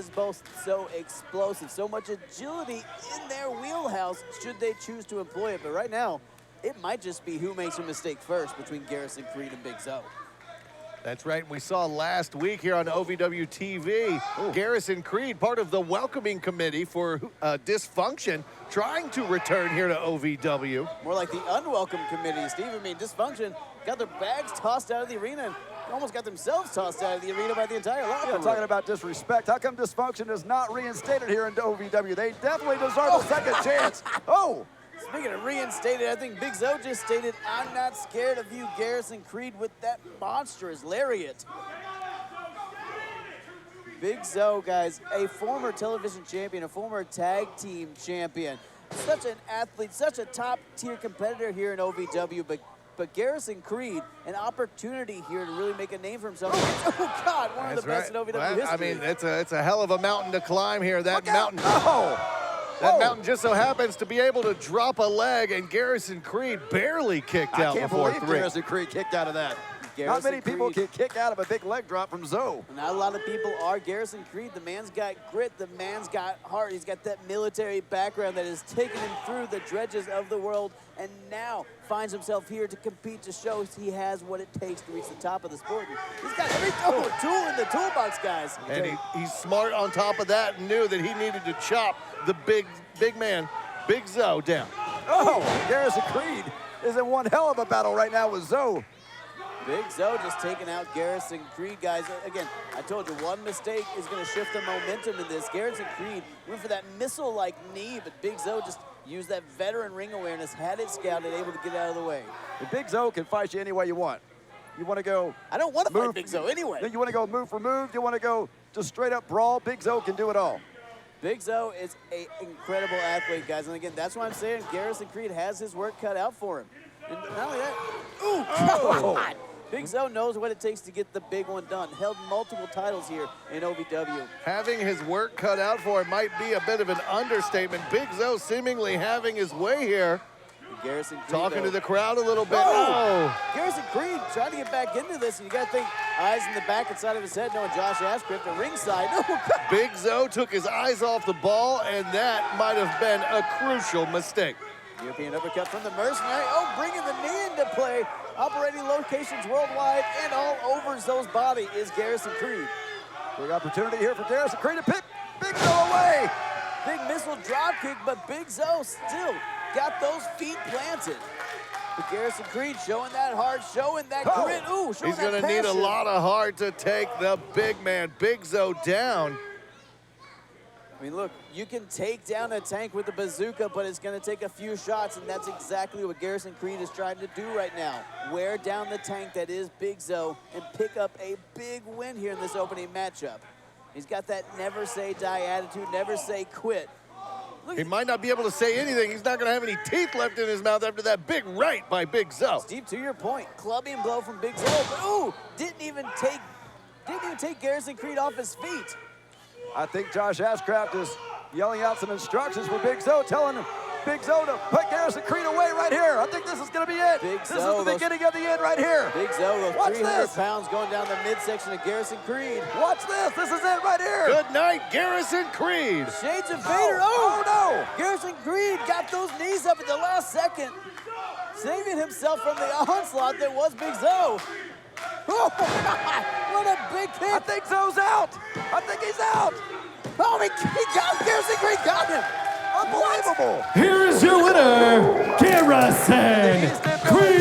guys both so explosive, so much agility in their wheelhouse should they choose to employ it. But right now, it might just be who makes a mistake first between Garrison Creed and Big Zoe. That's right. We saw last week here on OVW TV, Garrison Creed, part of the welcoming committee for Dysfunction, trying to return here to OVW. More like the unwelcome committee, Steve. I mean, Dysfunction got their bags tossed out of the arena and almost got themselves tossed out of the arena by the entire locker room. Talking about disrespect. How come Dysfunction is not reinstated here into OVW? They definitely deserve a second chance. Oh! Speaking of reinstated, I think Big Zoe just stated, I'm not scared of you, Garrison Creed, with that monstrous lariat. Big Zoe, guys, a former television champion, a former tag team champion. Such an athlete, such a top-tier competitor here in OVW, but Garrison Creed, an opportunity here to really make a name for himself. Oh, God, one of the best in OVW history. I mean, it's a hell of a mountain to climb here. That mountain. Oh. That mountain just so happens to be able to drop a leg, and Garrison Creed barely kicked out before 3. Garrison Creed kicked out of that. Not many people can kick out of a big leg drop from Zoe. Not a lot of people are. Garrison Creed, the man's got grit, the man's got heart. He's got that military background that has taken him through the dredges of the world, and now finds himself here to compete, to show he has what it takes to reach the top of the sport. He's got every tool in the toolbox, guys. And he's smart on top of that and knew that he needed to chop the big man, Big Zoe, down. Oh, Garrison Creed is in one hell of a battle right now with Zoe. Big Zoe just taking out Garrison Creed, guys. Again, I told you, one mistake is going to shift the momentum in this. Garrison Creed went for that missile-like knee, but Big Zoe just used that veteran ring awareness, had it scouted, able to get out of the way. The Big Zoe can fight you any way you want. You want to go... I don't want to fight Big Zoe anyway. You want to go move for move. You want to go just straight up brawl. Big Zoe can do it all. Big Zoe is an incredible athlete, guys. And again, that's why I'm saying Garrison Creed has his work cut out for him. And not only that, God! Big Zoe knows what it takes to get the big one done. Held multiple titles here in OVW. Having his work cut out for him might be a bit of an understatement. Big Zoe seemingly having his way here. Garrison Creed, talking to the crowd a little bit. Garrison Creed trying to get back into this, and you got to think eyes in the back inside of his head, knowing Josh Ashcraft at ringside. Big Zoe took his eyes off the ball, and that might have been a crucial mistake. European uppercut from the Mercenary. Oh, bringing the knee into play. Operating locations worldwide and all over Zoe's body is Garrison Creed. Big opportunity here for Garrison Creed to pick Big Zoe away. Big missile drop kick, but Big Zoe still got those feet planted. But Garrison Creed showing that heart, showing that grit. Ooh, showing he's going to need a lot of heart to take the big man, Big Zoe, down. I mean, look, you can take down a tank with a bazooka, but it's going to take a few shots, and that's exactly what Garrison Creed is trying to do right now. Wear down the tank that is Big Zoe and pick up a big win here in this opening matchup. He's got that never say die attitude, never say quit. He might not be able to say anything. He's not going to have any teeth left in his mouth after that big right by Big Zoe. Steve, to your point, clubbing blow from Big Zoe, but ooh, didn't even take Garrison Creed off his feet. I think Josh Ashcraft is yelling out some instructions for Big Zoe, telling Big Zoe to put Garrison Creed away right here. I think this is going to be it. This is the beginning of the end right here. Big Zoe, those 300 pounds going down the midsection of Garrison Creed. Watch this. This is it right here. Good night, Garrison Creed. Shades of Vader. Oh, no. Garrison Creed got those knees up at the last second, saving himself from the onslaught that was Big Zoe. Oh, God. What a big kick. I think Zoe's out. I think he's out. Oh, he got Garrison Creed, got him. Unbelievable. Here is your winner, Garrison Creed.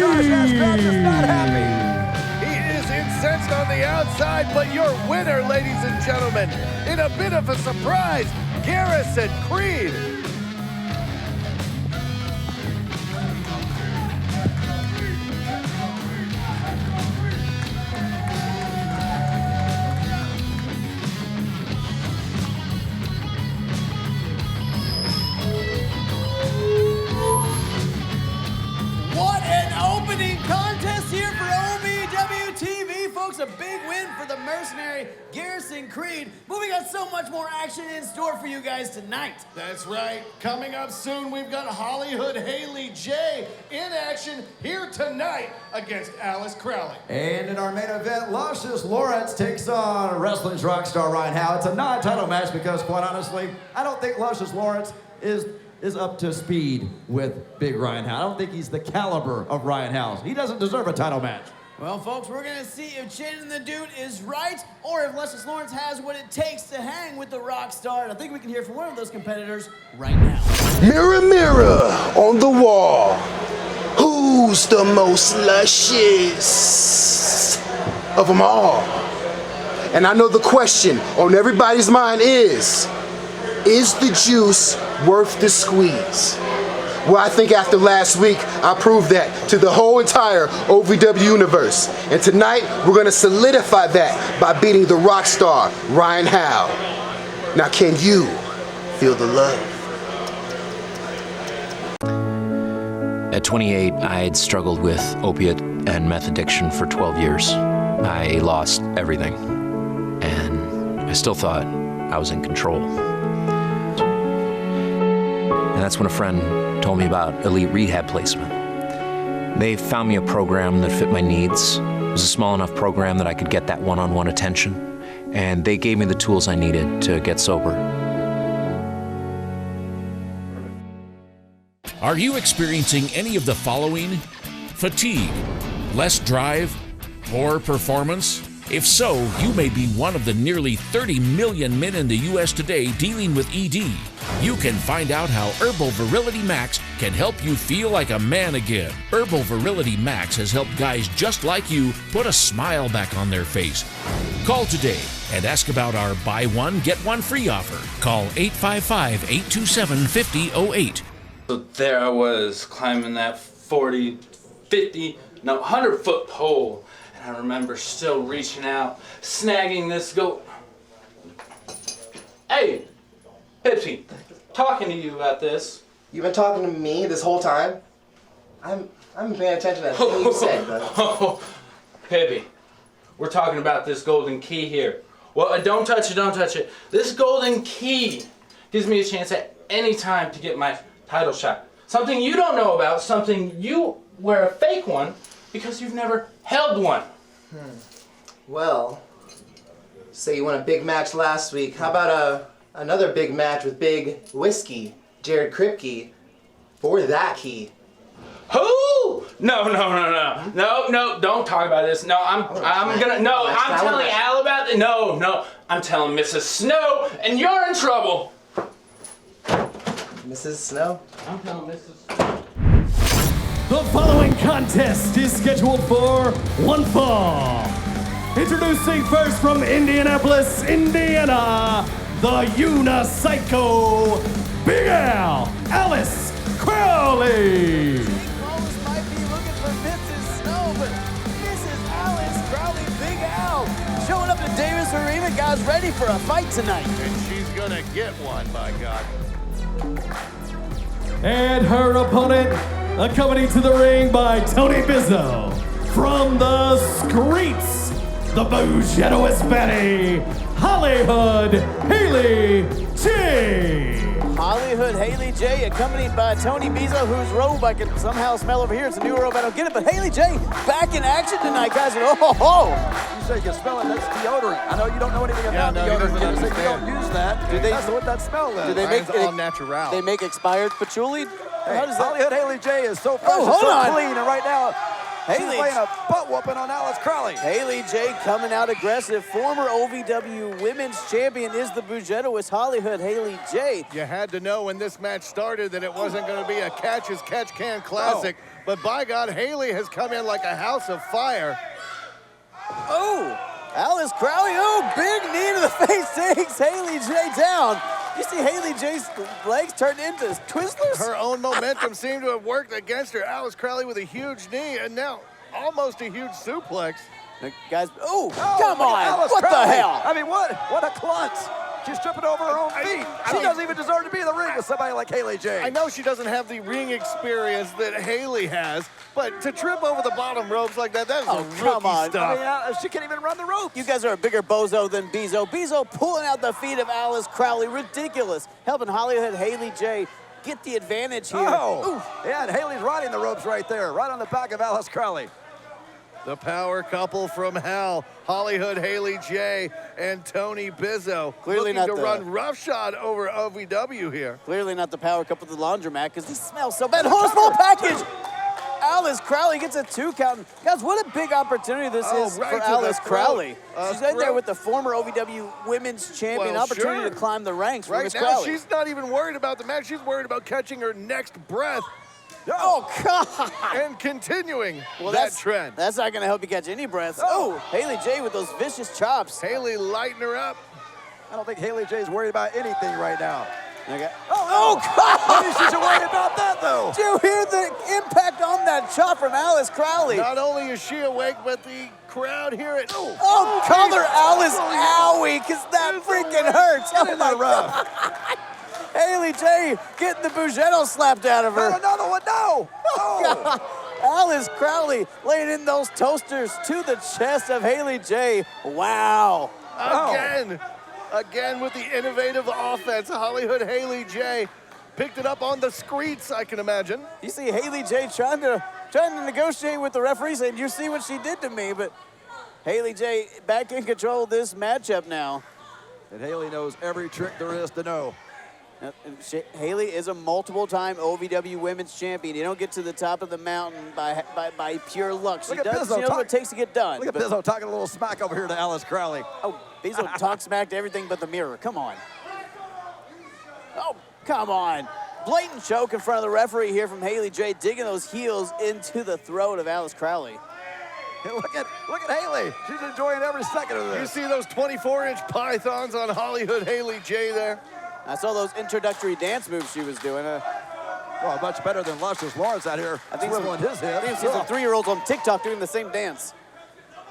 He is incensed on the outside, but your winner, ladies and gentlemen, in a bit of a surprise, Garrison Creed. What an opening contest here for OVW TV, folks. folks, a big win for the Mercenary, Garrison Creed. But we got so much more action in store for you guys tonight. That's right. Coming up soon, we've got Hollyhood Hayley J in action here tonight against Crowley. And in our main event, Luscious Lawrence takes on wrestling's Rockstar Ryan Howe. It's a non-title match because, quite honestly, I don't think Luscious Lawrence is up to speed with Big Ryan Howe. I don't think he's the caliber of Ryan Howe. He doesn't deserve a title match. Well, folks, we're going to see if Shannon the Dude is right or if Luscious Lawrence has what it takes to hang with the Rockstar. And I think we can hear from one of those competitors right now. Mirror, mirror on the wall, who's the most luscious of them all? And I know the question on everybody's mind is the juice worth the squeeze? Well, I think after last week, I proved that to the whole entire OVW universe. And tonight, we're gonna solidify that by beating the rock star, Ryan Howe. Now, can you feel the love? At 28, I had struggled with opiate and meth addiction for 12 years. I lost everything, and I still thought I was in control. And that's when a friend told me about elite rehab placement. They found me a program that fit my needs. It was a small enough program that I could get that one-on-one attention, and they gave me the tools I needed to get sober. Are you experiencing any of the following? Fatigue, less drive, poor performance? If so, you may be one of the nearly 30 million men in the U.S. today dealing with ED. You can find out how Herbal Virility Max can help you feel like a man again. Herbal Virility Max has helped guys just like you put a smile back on their face. Call today and ask about our buy one, get one free offer. Call 855-827-5008. So there I was climbing that 100-foot pole. And I remember still reaching out, snagging this goat. Hey, Pipsy, talking to you about this. You've been talking to me this whole time? I'm paying attention to everything you said, bud. Oh, Pippi, we're talking about this golden key here. Well, don't touch it, don't touch it. This golden key gives me a chance at any time to get my title shot. Something you don't know about, something you wear a fake one because you've never held one. Well, say you won a big match last week. How about another big match with Big Whiskey, Jared Kripke, for that key? Who? No, don't talk about this. No, I'm telling Al about it. No, I'm telling Mrs. Snow, and you're in trouble. Mrs. Snow? I'm telling Mrs. Snow. The following contest is scheduled for one fall. Introducing first from Indianapolis, Indiana, the Unipsycho, Big Al, Alice Crowley. Lawless might be looking for Mrs. Snow, but Mrs. Alice Crowley, Big Al, showing up at Davis Arena. Guys ready for a fight tonight. And she's gonna get one, by God. And her opponent, accompanied to the ring by Tony Bizzo, from the streets, the Bougettoist Betty, Hollyhood Hayley J. Hollyhood Hayley J, accompanied by Tony Bizzo, whose robe I can somehow smell over here. It's a new robe, I don't get it, but Hayley J back in action tonight, guys. Oh. You say you can smell it, that's deodorant. I know you don't know anything about deodorant. You say you don't use that. That's what that smell is. Do they make all natural? They make expired patchouli? How does that? Hollyhood Hayley J is so fresh and so clean, and right now she's laying a butt whooping on Alice Crowley. Hayley J coming out aggressive. Former OVW Women's Champion is the Bougettoist Hollyhood Hayley J. You had to know when this match started that it wasn't going to be a catch-as-catch-can classic. Oh. But by God, Hayley has come in like a house of fire. Oh, Alice Crowley, big knee to the face takes Hayley J down. You see Hayley J's legs turned into Twizzlers? Her own momentum seemed to have worked against her. Alice Crowley with a huge knee and now almost a huge suplex. Guys, come on, Alice what Crowley. the hell? I mean, what a klutz. She's tripping over her own feet. She doesn't even deserve to be in the ring with somebody like Hayley J. I know she doesn't have the ring experience that Hayley has, but to trip over the bottom ropes like that, that's come on. stuff. I mean, she can't even run the ropes. You guys are a bigger bozo than Bezo. Bezo pulling out the feet of Alice Crowley. Ridiculous. Helping Hollyhood Hayley J get the advantage here. Oh, yeah, and Hayley's riding the ropes right there, right on the back of Alice Crowley. The power couple from Howe, Hollyhood Hayley J and Tony Bizzo. Clearly looking not to run roughshod over OVW here. Clearly not the power couple of the laundromat because he smells so bad. Horsefull package! Alice Crowley gets a 2 count. Guys, what a big opportunity this is right for to Alice the Crowley. throat. She's in there with the former OVW Women's Champion. Well, Opportunity sure. to climb the ranks for Right Miss now, Crowley. she's not even worried about the match. She's worried about catching her next breath. Oh, God! And continuing that that's, trend. That's not going to help you catch any breath. Oh, Hayley J with those vicious chops. Hayley lighting her up. I don't think Hayley J is worried about anything right now. Okay. Oh, God! Maybe she's worried about that, though. Did you hear the impact on that chop from Alice Crowley? Not only is she awake, but the crowd here at... Oh, call her Alice Owie, because that freaking hurts. Oh, my God. Hayley J getting the Bougetto slapped out of her. Got another one, no! Oh. Alice Crowley laying in those toasters to the chest of Hayley J. Wow. Again with the innovative offense, Hollyhood Hayley J picked it up on the streets, I can imagine. You see Hayley J trying to negotiate with the referee, saying, you see what she did to me, but Hayley J back in control of this matchup now. And Hayley knows every trick there is to know. Hayley is a multiple-time OVW Women's Champion. You don't get to the top of the mountain by pure luck. She does know what it takes to get done. Look at Bizzo talking a little smack over here to Alice Crowley. Oh, Bizzo talks smack to everything but the mirror. Come on. Oh, come on. Blatant choke in front of the referee here from Hayley J, digging those heels into the throat of Alice Crowley. Look at Hayley. She's enjoying every second of this. You see those 24-inch pythons on Hollyhood Hayley J there? I saw those introductory dance moves she was doing. Well, much better than Luscious Lawrence out here. I think swiveling his head. I think I've seen some 3-year-olds on TikTok doing the same dance.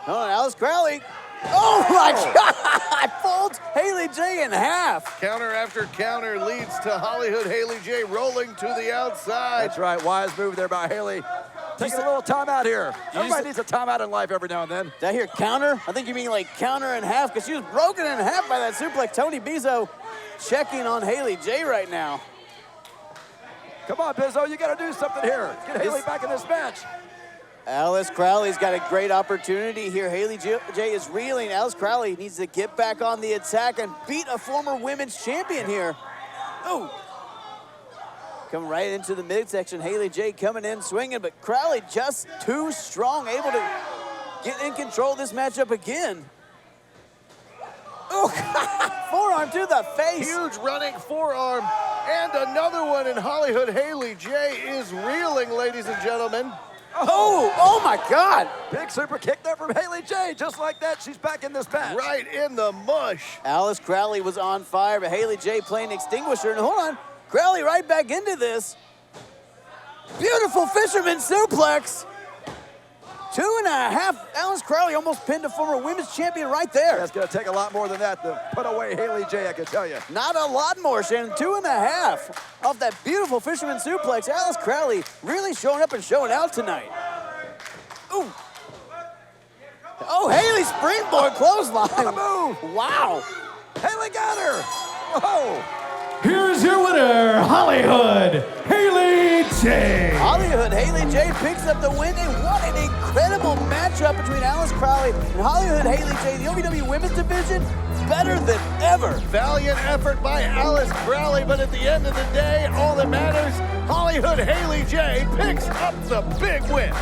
Oh, and Alice Crowley. Oh, my God! Folds Hayley J in half. Counter after counter leads to Hollyhood Hayley J rolling to the outside. That's right. Wise move there by Hayley. Taking a little time out here. Everybody needs a timeout in life every now and then. Did I hear counter? I think you mean like counter in half because she was broken in half by that suplex. Tony Bizzo checking on Hayley J right now. Come on, Bizzo, you got to do something here. Get Hayley back in this match. Alice Crowley's got a great opportunity here. Hayley J is reeling. Alice Crowley needs to get back on the attack and beat a former women's champion here. Oh. Coming right into the midsection. Hayley J coming in swinging, but Crowley just too strong, able to get in control of this matchup again. Oh, forearm to the face. Huge running forearm, and another one, and Hollyhood Hayley J is reeling, ladies and gentlemen. Oh my God. Big super kick there from Hayley J. Just like that, she's back in this match. Right in the mush. Alice Crowley was on fire, but Hayley J playing extinguisher. And hold on, Crowley right back into this. Beautiful fisherman suplex. 2.5. Alice Crowley almost pinned a former women's champion right there. That's going to take a lot more than that to put away Hayley J, I can tell you. Not a lot more, Shannon. 2.5 off that beautiful fisherman suplex. Alice Crowley really showing up and showing out tonight. Ooh. Oh, Hayley springboard clothesline. What a move. Wow. Hayley got her. Oh. Here's your winner, Hollyhood Hayley J. Hollyhood Hayley J picks up the win, and what an incredible matchup between Alice Crowley and Hollyhood Hayley J. The OVW Women's Division, better than ever. Valiant effort by Alice Crowley, but at the end of the day, all that matters, Hollyhood Hayley J picks up the big win.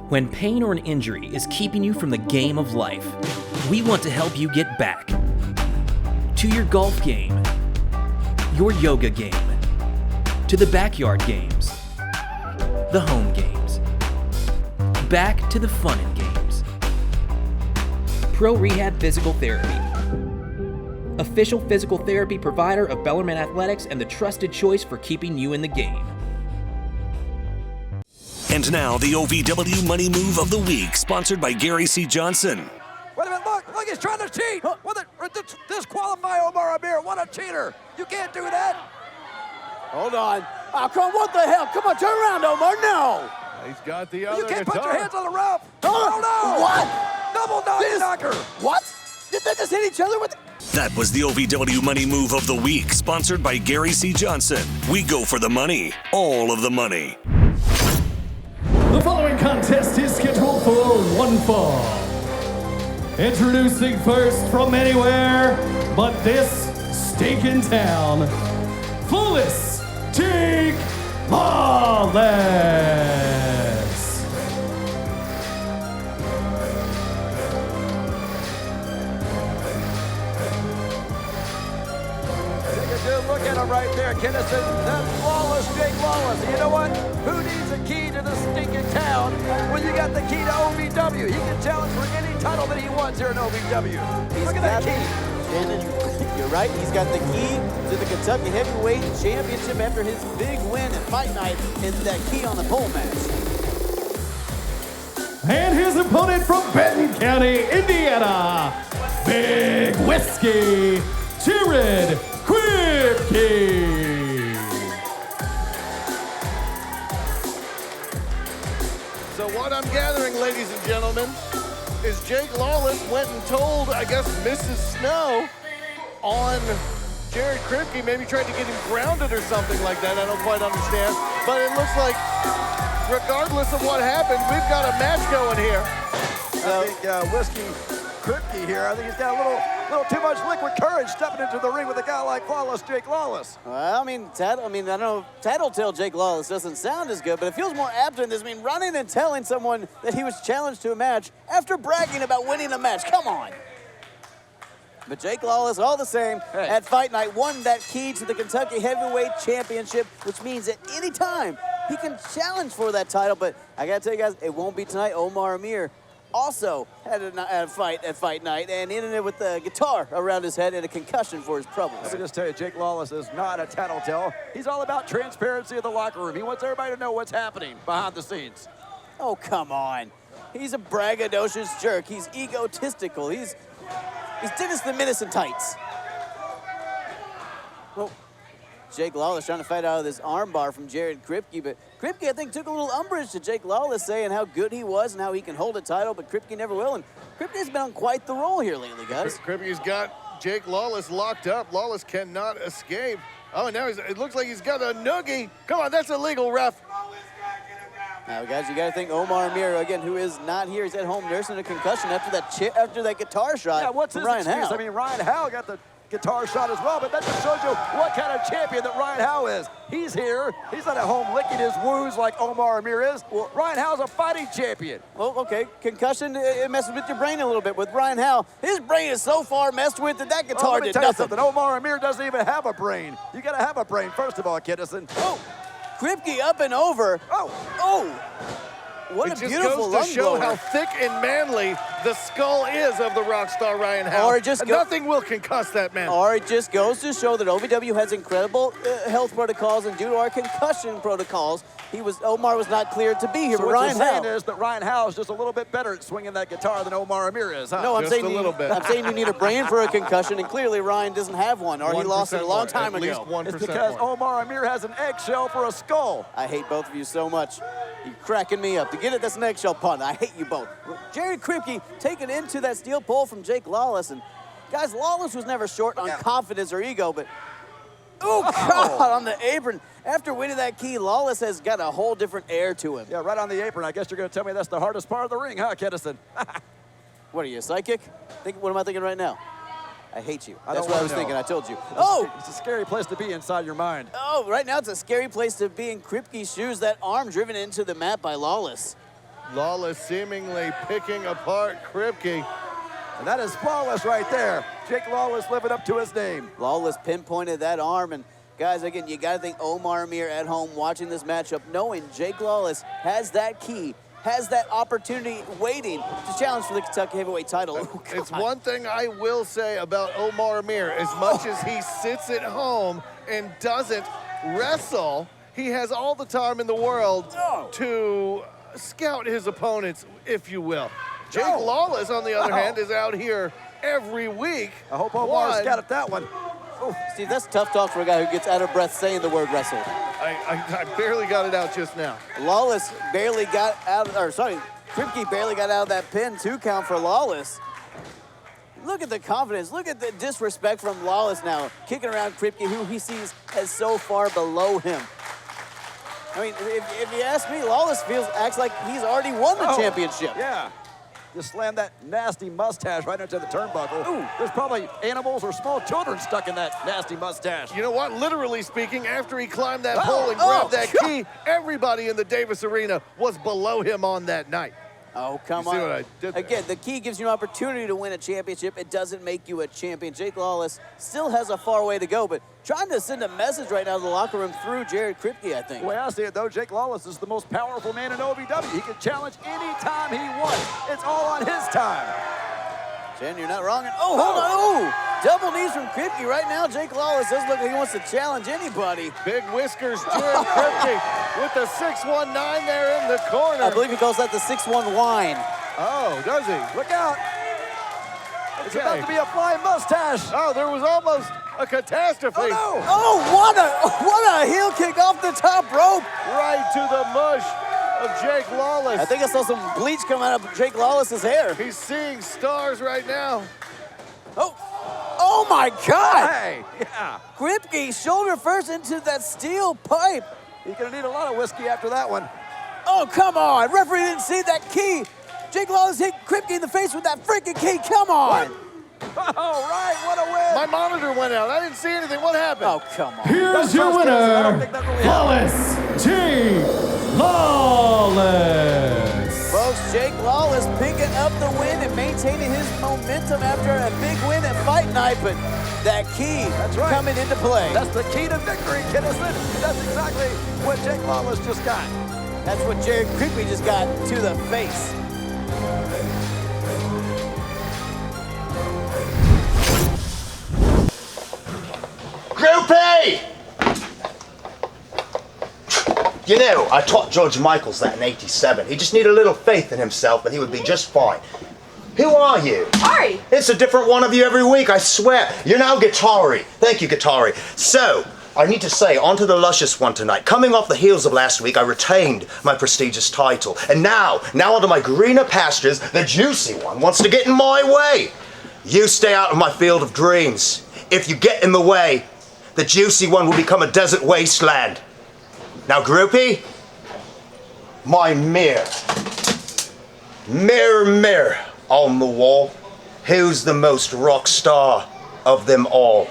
When pain or an injury is keeping you from the game of life, We want to help you get back to your golf game, your yoga game, to the backyard games, the home games, back to the fun and games. Pro Rehab Physical Therapy, official physical therapy provider of Bellarmine Athletics and the trusted choice for keeping you in the game. And now the OVW Money Move of the Week, sponsored by Gary C. Johnson. Wait a minute, look, he's trying to cheat. Disqualify Omar Amir. What a cheater. You can't do that. Hold on. Oh, come on, what the hell? Come on, turn around, Omar. No. He's got the other You can't guitar. put your hands on the rope. Oh, no. What? Double knocker. What? Did they just hit each other with That was the OVW Money Move of the Week, sponsored by Gary C. Johnson. We go for the money, all of the money. The following contest is scheduled for one fall. Introducing first from anywhere but this stinking town, Flawless Jake Lawless. Take a good look at him right there, Kennison. That's Lawless, Jake Lawless. And you know what? Who needs a key to the stinking town when you got the key to OVW? He can challenge for any title that he wants here in OVW. Look at that key. Shannon, you're right. He's got the key to the Kentucky Heavyweight Championship after his big win at Fight Night and that key on the pole match. And his opponent from Benton County, Indiana, Big Whiskey, Jared Kripke. So what I'm gathering, ladies and gentlemen, is Jake Lawless went and told, I guess, Mrs. Snow on Jared Kripke, maybe tried to get him grounded or something like that. I don't quite understand. But it looks like, regardless of what happened, we've got a match going here. I think Whiskey Kripke here, I think he's got a little too much liquid courage stepping into the ring with a guy like Flawless Jake Lawless. Well, I don't know, Tattletale Jake Lawless doesn't sound as good, but it feels more apt than this. I mean, running and telling someone that he was challenged to a match after bragging about winning a match. Come on. But Jake Lawless, all the same, at Fight Night, won that key to the Kentucky Heavyweight Championship, which means at any time he can challenge for that title. But I got to tell you guys, it won't be tonight. Omar Amir also had a fight at Fight Night and ended it with a guitar around his head and a concussion for his troubles. Let me just tell you, Jake Lawless is not a tattletale. He's all about transparency in the locker room. He wants everybody to know what's happening behind the scenes. Oh, come on. He's a braggadocious jerk. He's egotistical. He's Dennis the Menace in tights. Well, Jake Lawless trying to fight out of this armbar from Jared Kripke, but Kripke, I think, took a little umbrage to Jake Lawless saying how good he was and how he can hold a title, but Kripke never will, and Kripke's been on quite the roll here lately, guys. Kripke's got Jake Lawless locked up. Lawless cannot escape. Oh, now it looks like he's got a noogie. Come on, that's illegal, ref. Now, guys, you got to think Omar Amir, again, who is not here. He's at home nursing a concussion after that guitar shot. Yeah, what's his Ryan excuse? Howe. I mean, Ryan Howe got the guitar shot as well, but that just shows you what kind of champion that Ryan Howe is. He's here. He's not at home licking his wounds like Omar Amir is. Well, Ryan Howe's a fighting champion. Well, okay, concussion, it messes with your brain a little bit. With Ryan Howe, his brain is so far messed with that guitar let me did tell you nothing. something. Omar Amir doesn't even have a brain. You got to have a brain, first of all, Kidison. Oh, Kripke up and over. Oh. What a beautiful lung It just goes to show blower. how thick and manly the skull is of the Rockstar Ryan Howe. Or it just nothing will concuss that man. Or it just goes to show that OVW has incredible health protocols, and due to our concussion protocols, Omar was not cleared to be here. So but what Ryan you're saying Howe is that Ryan Howe is just a little bit better at swinging that guitar than Omar Amir is, huh? No, I'm Just saying a little bit. I'm saying you need a brain for a concussion, and clearly Ryan doesn't have one, or he lost it a long time At ago. least 1% It's because more. Omar Amir has an eggshell for a skull. I hate both of you so much. You're cracking me up. To get it, that's an eggshell pun. I hate you both. Jared Kripke taking into that steel pole from Jake Lawless. And guys, Lawless was never short on confidence or ego, but oh, God, on the apron. After winning that key, Lawless has got a whole different air to him. Yeah, right on the apron. I guess you're going to tell me that's the hardest part of the ring, huh, Kidison? What are you, a psychic? What am I thinking right now? I hate you. I That's don't what I wanna was know. thinking. I told you. It's a scary place to be inside your mind. Oh, right now it's a scary place to be in Kripke's shoes. That arm driven into the mat by Lawless. Lawless seemingly picking apart Kripke. And that is flawless right there. Jake Lawless living up to his name. Lawless pinpointed that arm, and guys, again, you got to think Omar Amir at home watching this matchup, knowing Jake Lawless has that key, has that opportunity waiting to challenge for the Kentucky heavyweight title. Oh, it's one thing I will say about Omar Amir. As much as he sits at home and doesn't wrestle, he has all the time in the world to scout his opponents, if you will. Jake Lawless, on the other hand, is out here every week. I hope Omar scouted that one. Oh, Steve, that's tough talk for a guy who gets out of breath saying the word wrestle. I barely got it out just now. Lawless barely got out, Kripke barely got out of that pin, 2 count for Lawless. Look at the confidence, look at the disrespect from Lawless now, kicking around Kripke, who he sees as so far below him. I mean, if you ask me, Lawless acts like he's already won the championship. Yeah. Just slammed that nasty mustache right into the turnbuckle. Ooh, there's probably animals or small children stuck in that nasty mustache. You know what? Literally speaking, after he climbed that pole and grabbed that key, everybody in the Davis Arena was below him on that night. Oh, come on. See what I did there? Again, the key gives you an opportunity to win a championship. It doesn't make you a champion. Jake Lawless still has a far way to go, but trying to send a message right now to the locker room through Jared Kripke, I think. The way I see it, though, Jake Lawless is the most powerful man in OVW. He can challenge anytime he wants. It's all on his time. Jen, you're not wrong. Oh, hold on. Oh, double knees from Kripke. Right now, Jake Lawless doesn't look like he wants to challenge anybody. Big whiskers, Jared Kripke with the 619 there in the corner. I believe he calls that the 6-1 wine. Oh, does he? Look out. It's about to be a flying mustache. Oh, there was almost a catastrophe. Oh, no. Oh, what a heel kick off the top rope. Right to the mush of Jake Lawless. I think I saw some bleach come out of Jake Lawless's hair. He's seeing stars right now. Oh my God! Hey, yeah. Kripke shoulder first into that steel pipe. He's gonna need a lot of whiskey after that one. Oh, come on. Referee didn't see that key. Jake Lawless hit Kripke in the face with that freaking key. Come on. Oh, right, what a win. My monitor went out. I didn't see anything. What happened? Oh, come on. Here's your winner, Lawless, Jake Lawless. Folks, Jake Lawless picking up the win and maintaining his momentum after a big win at Fight Night, but that key coming into play. That's the key to victory, Kinnison. That's exactly what Jake Lawless just got. That's what Jared Kripke just got to the face. Groupie! You know, I taught George Michaels that in '87. He just needed a little faith in himself and he would be just fine. Who are you? Arie. It's a different one of you every week, I swear. You're now Guitari. Thank you, Guitari. So, I need to say, on to the Luscious one tonight. Coming off the heels of last week, I retained my prestigious title. And now onto my greener pastures, the Juicy one wants to get in my way. You stay out of my field of dreams. If you get in the way, the Juicy one will become a desert wasteland. Now, groupie, my mirror. Mirror, mirror on the wall, who's the most rock star of them all?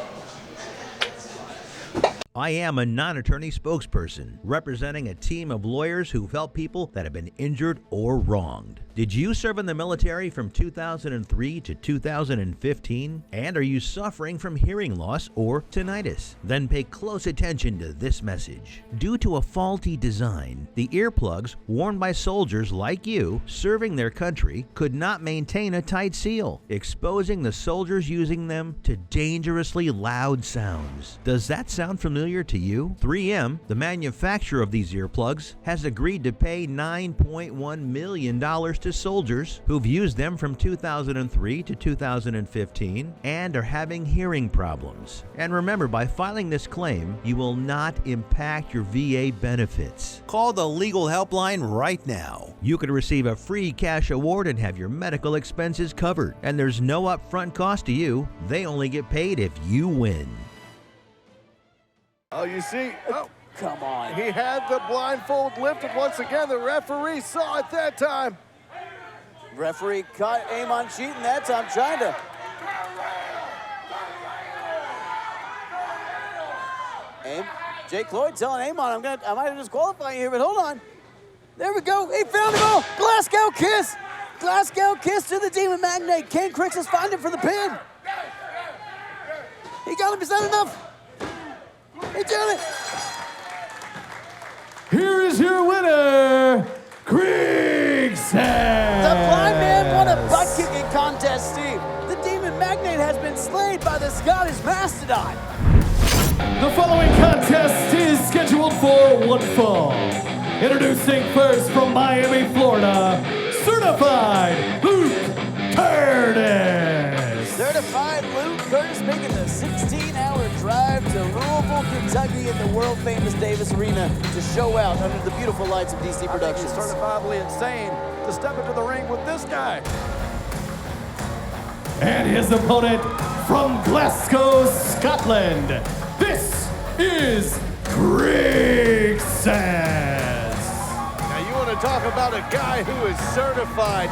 I am a non-attorney spokesperson representing a team of lawyers who've helped people that have been injured or wronged. Did you serve in the military from 2003 to 2015? And are you suffering from hearing loss or tinnitus? Then pay close attention to this message. Due to a faulty design, the earplugs worn by soldiers like you serving their country could not maintain a tight seal, exposing the soldiers using them to dangerously loud sounds. Does that sound familiar to you? 3M, the manufacturer of these earplugs, has agreed to pay $9.1 million to soldiers who've used them from 2003 to 2015 and are having hearing problems. And remember, by filing this claim, you will not impact your VA benefits. Call the legal helpline right now. You could receive a free cash award and have your medical expenses covered. And there's no upfront cost to you. They only get paid if you win. Oh, you see, come on. He had the blindfold lifted once again. The referee saw it that time. Referee caught Amon cheating that time, trying to. Jake Lloyd telling Amon, I might have disqualified you here, but hold on. There we go. He found him all. Glasgow kiss. Glasgow kiss to the Demon Magnate. Can Crixus find him for the pin? He got him. Is that enough? He did it. Here is your winner, Crixus. The blind man won a butt-kicking contest, Steve. The Demon Magnate has been slayed by the Scottish Mastodon. The following contest is scheduled for one fall. Introducing first from Miami, Florida, Certified Luke Curtis. Certified Luke Curtis making the 16-hour drive to Louisville, Kentucky in the world-famous Davis Arena to show out under the beautiful lights of DC Productions. It's certifiably insane to step into the ring with this guy. And his opponent from Glasgow, Scotland, this is Crixus. Now you want to talk about a guy who is certified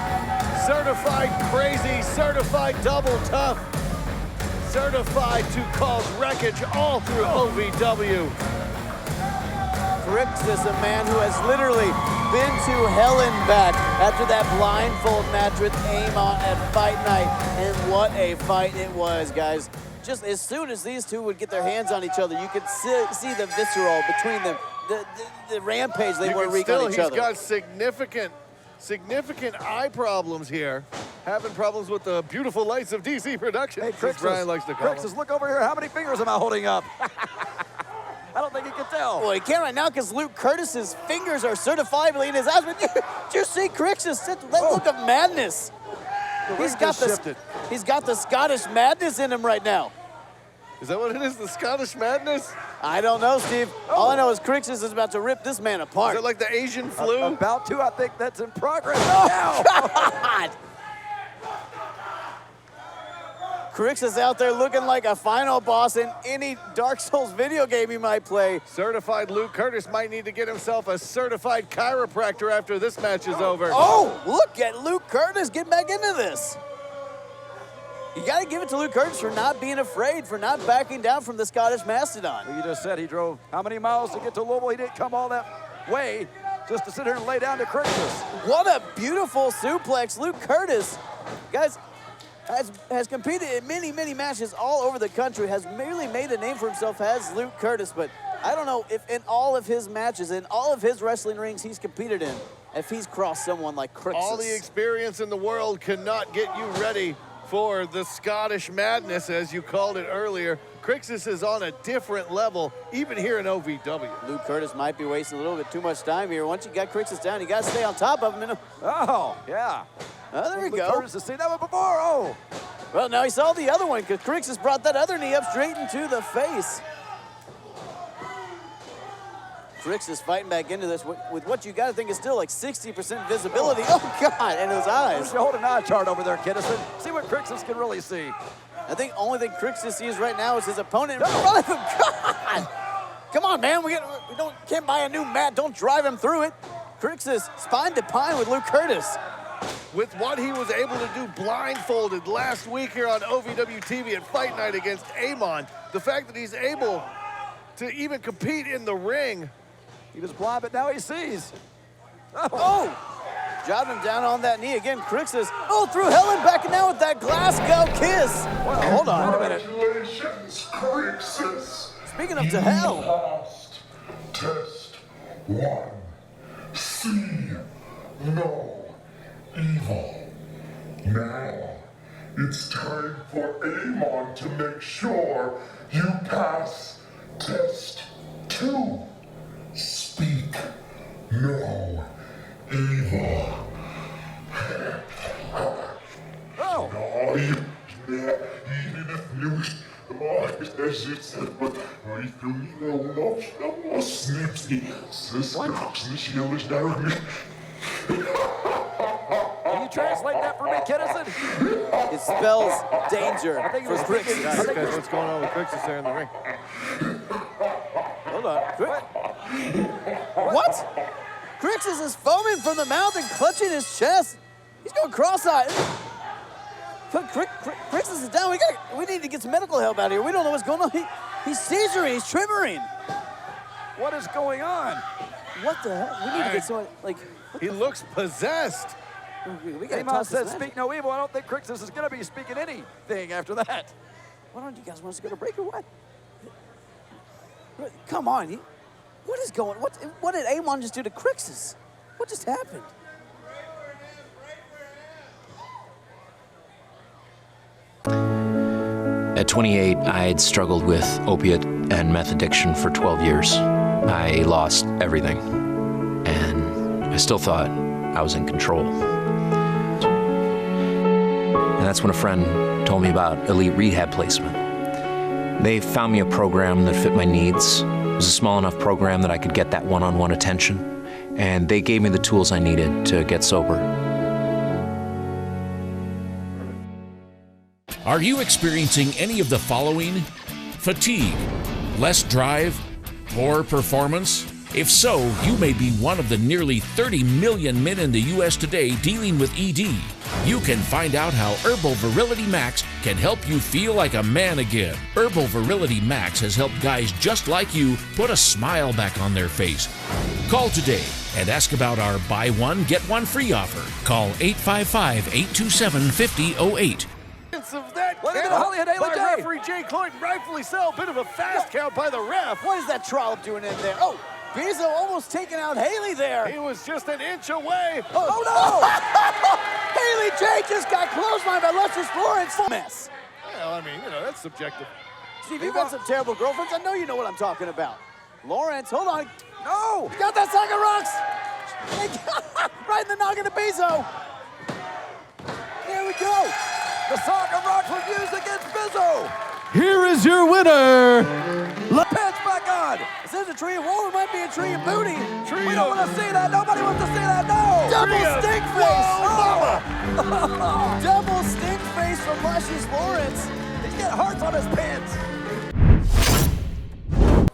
crazy, certified double tough, certified to cause wreckage all through OVW. Crixus, a man who has literally been to hell and back after that blindfold match with Amon at Fight Night. And what a fight it was, guys. Just as soon as these two would get their hands on each other, you could see the visceral between them, the rampage they were wreaking on each other. He's got significant eye problems here. Having problems with the beautiful lights of DC Productions. Hey, Crixus, Brian likes to call Crixus, look over here. How many fingers am I holding up? I don't think he can tell. Well, he can't right now because Luke Curtis's fingers are certifiably in his eyes. But did you see Crixus? That look of madness. He's got the Scottish madness in him right now. Is that what it is, the Scottish madness? I don't know, Steve. All I know is Crixus is about to rip this man apart. Is it like the Asian flu? About to, I think that's in progress now. now. God! Crixus out there looking like a final boss in any Dark Souls video game he might play. Certified Luke Curtis might need to get himself a certified chiropractor after this match is over. Oh, look at Luke Curtis getting back into this. You got to give it to Luke Curtis for not being afraid, for not backing down from the Scottish Mastodon. Well, you just said he drove how many miles to get to Louisville? He didn't come all that way just to sit here and lay down to Crixus. What a beautiful suplex. Luke Curtis, guys, has competed in many, many matches all over the country, has merely made a name for himself as Luke Curtis, but I don't know if in all of his matches, in all of his wrestling rings he's competed in, if he's crossed someone like Crixus. All the experience in the world cannot get you ready for the Scottish madness, as you called it earlier. Crixus is on a different level, even here in OVW. Luke Curtis might be wasting a little bit too much time here. Once you got Crixus down, you got to stay on top of him. Oh, yeah. Oh, there we Luke go. Curtis has seen that one before. Oh. Well, now he saw the other one because Crixus brought that other knee up straight into the face. Crixus fighting back into this with what you got to think is still like 60% visibility. Oh, God, and his eyes. You hold an eye chart over there, Kinnison. See what Crixus can really see. I think only thing Crixus sees right now is his opponent in front of him. God! Come on, man. We can't buy a new mat. Don't drive him through it. Crixus spine to pine with Luke Curtis. With what he was able to do blindfolded last week here on OVW TV at Fight Night against Amon, the fact that he's able to even compete in the ring. He was blind, but now he sees. Oh! Jobbed him down on that knee again. Crixus, through hell and back, and now with that Glasgow kiss. Well, hold on. Wait a minute. Congratulations, Crixus. Speaking of to hell. Lost. Test 1. See no evil. Now, it's time for Amon to make sure you pass test 2. Speak no evil. Oh! Can you translate that for me, Kinnison? It spells danger for Crixus. Guys, what's going on with Crixus there in the ring? Hold on. What? Crixus is foaming from the mouth and clutching his chest. He's going cross-eyed. Crixus is down. We need to get some medical help out here. We don't know what's going on. He's seizuring. He's trembling. What is going on? What the hell? We need to get someone, like... He looks possessed. We gotta Amon toss this said, match. speak no evil. I don't think Crixus is going to be speaking anything after that. Why don't you guys want us to go to break or what? Come on. What is going on? What did Amon just do to Crixus? What just happened? At 28, I'd struggled with opiate and meth addiction for 12 years. I lost everything, and I still thought I was in control. And that's when a friend told me about elite rehab placement. They found me a program that fit my needs. It was a small enough program that I could get that one-on-one attention, and they gave me the tools I needed to get sober. Are you experiencing any of the following? Fatigue, less drive, poor performance? If so, you may be one of the nearly 30 million men in the U.S. today dealing with ED. You can find out how Herbal Virility Max can help you feel like a man again. Herbal Virility Max has helped guys just like you put a smile back on their face. Call today and ask about our buy one, get one free offer. Call 855-827-5008. Of that Wait a minute, count Hollyhood, Hayley, by Jay. referee Jay Cloyd, rightfully so. Bit of a fast count by the ref. What is that trollop doing in there? Oh, Bezo almost taking out Hayley there. He was just an inch away. Oh no! Hayley J just got clotheslined by Luscious Lawrence. Mess. Well, I mean, that's subjective. Steve, you've got some terrible girlfriends. I know you know what I'm talking about. Lawrence, hold on. No! Got that sack of rocks! Right in the noggin of Bezo. There we go. The sock of rocks was used against Bizzo. Here is your winner. Pants back on. Is this a tree of woe? It might be a tree of booty. We don't want to see that. Nobody wants to see that. No. Double stink face. Oh. Double stink face from Luscious Lawrence. He's got hearts on his pants.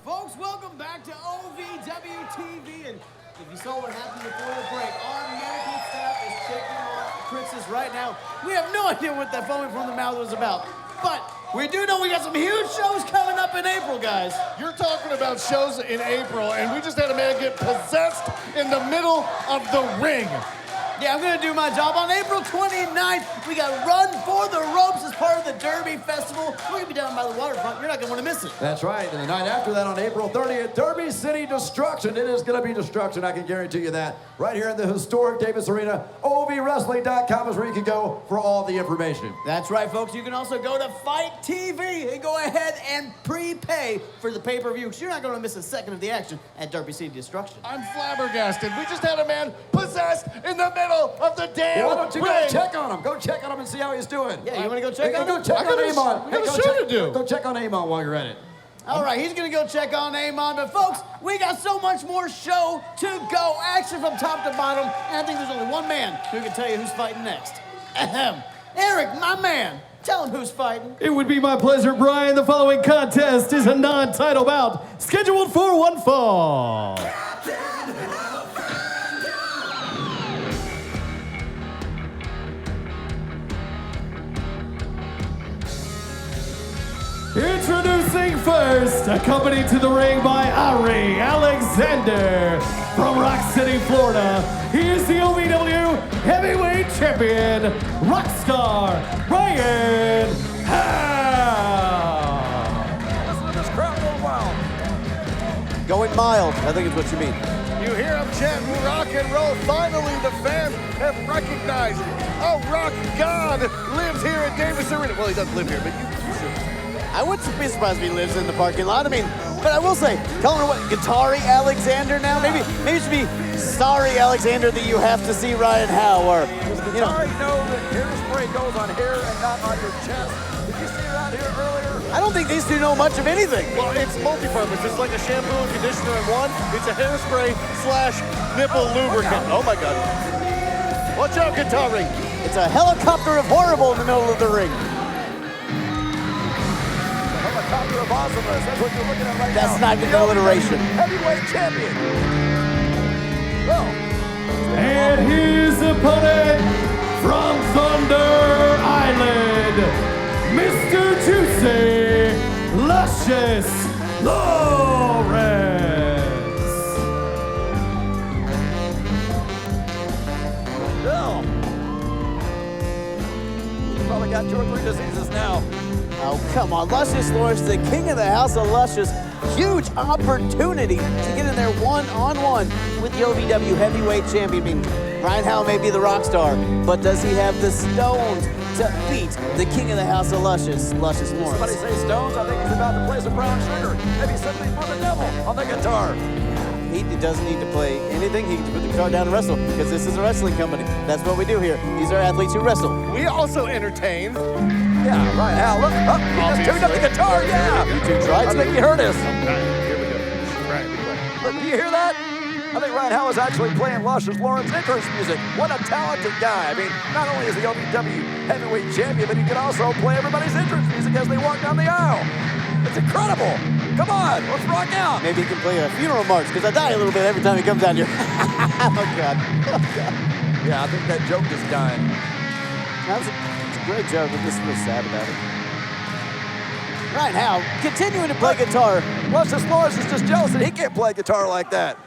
Folks, welcome back to OVW TV. And if you saw what happened before the break, our medical staff is checking on Crixus right now. We have no idea what that foaming from the mouth was about. But we do know we got some huge shows coming up in April, guys. You're talking about shows in April, and we just had a man get possessed in the middle of the ring. Yeah, I'm gonna do my job. On April 29th, we got Run for the Ropes as part of the Derby Festival. We're gonna be down by the waterfront. You're not gonna wanna miss it. That's right. And the night after that, on April 30th, Derby City Destruction. It is going to be destruction. I can guarantee you that. Right here in the historic Davis Arena. OVWrestling.com is where you can go for all the information. That's right, folks. You can also go to Fight TV and go ahead and prepay for the pay-per-view, because you're not gonna miss a second of the action at Derby City Destruction. I'm flabbergasted. We just had a man possessed in the middle of the damn Why don't you ring. go check on him? Go check on him and see how he's doing. Yeah, you wanna go check on Go him? check on Amon. We got a go show check- to do. Go check on Amon while you're at it. All right, he's gonna go check on Amon, but folks, we got so much more show to go. Action from top to bottom, and I think there's only one man who can tell you who's fighting next. Ahem. Eric, my man, tell him who's fighting. It would be my pleasure, Brian. The following contest is a non-title bout scheduled for one fall. Introducing first, accompanied to the ring by Arie Alexander from Rock City, Florida. He is the OVW Heavyweight Champion, Rockstar Ryan Howe. Listen to this crowd go wild. Going mild, I think is what you mean. You hear him chanting rock and roll. Finally, the fans have recognized a rock god lives here at Davis Arena. Well, he doesn't live here, but you should. I wouldn't be surprised if he lives in the parking lot. I mean, but I will say, calling her what, Guitari Alexander now? Maybe it should be sorry, Alexander, that you have to see Ryan Howe, or, you know. know that hairspray goes on hair and not on your chest. Did you see around here earlier? I don't think these two know much of anything. Well, it's multi-purpose. It's like a shampoo and conditioner in one. It's a hairspray / nipple lubricant. Oh my God. Watch out, Guitari. It's a helicopter of horrible in the middle of the ring. Helicopter of awesomeness. That's what you're looking at right now. That's not even alliteration. Heavyweight champion. Well. And his opponent from Thunder Island, Mr. Juicy Luscious Lawrence. Well, got 2 or 3 diseases now. Oh, come on. Luscious Lawrence, the king of the house of Luscious. Huge opportunity to get in there one-on-one with the OVW heavyweight champion. I mean, Ryan Howe may be the Rockstar, but does he have the stones to beat the king of the house of Luscious Lawrence? Somebody say stones? I think he's about to play some brown sugar. Maybe something for the devil on the guitar. He doesn't need to play anything. He can just put the guitar down and wrestle, because this is a wrestling company. That's what we do here. These are athletes who wrestle. We also entertain. Yeah, right, Hal. Look, up. He just tuned up the guitar. Yeah. You two tried to. I think he heard us. Here we go. Right. Look, do you hear that? I think Ryan Howe is actually playing Luscious Lawrence entrance music. What a talented guy. I mean, not only is he OVW heavyweight champion, but he can also play everybody's entrance music as they walk down the aisle. It's incredible. Come on, let's rock out. Maybe he can play a funeral march, because I die a little bit every time he comes down here. Oh, God. Oh, God. Yeah, I think that joke is dying. It's a great joke. I'm just real sad about it. Ryan Howe continuing to play guitar. Luscious Lawrence is just jealous that he can't play guitar like that.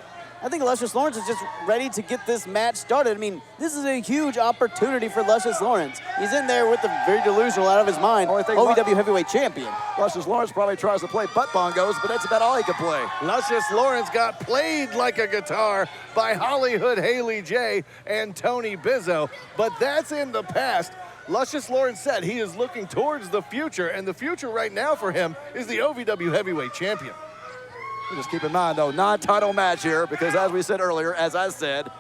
I think Luscious Lawrence is just ready to get this match started. I mean, this is a huge opportunity for Luscious Lawrence. He's in there with the very delusional, out of his mind, OVW heavyweight champion. Luscious Lawrence probably tries to play butt bongos, but that's about all he can play. Luscious Lawrence got played like a guitar by Hollyhood, Hayley J, and Tony Bizzo, but that's in the past. Luscious Lawrence said he is looking towards the future, and the future right now for him is the OVW heavyweight champion. Just keep in mind, though, non-title match here, because as we said earlier, as I said,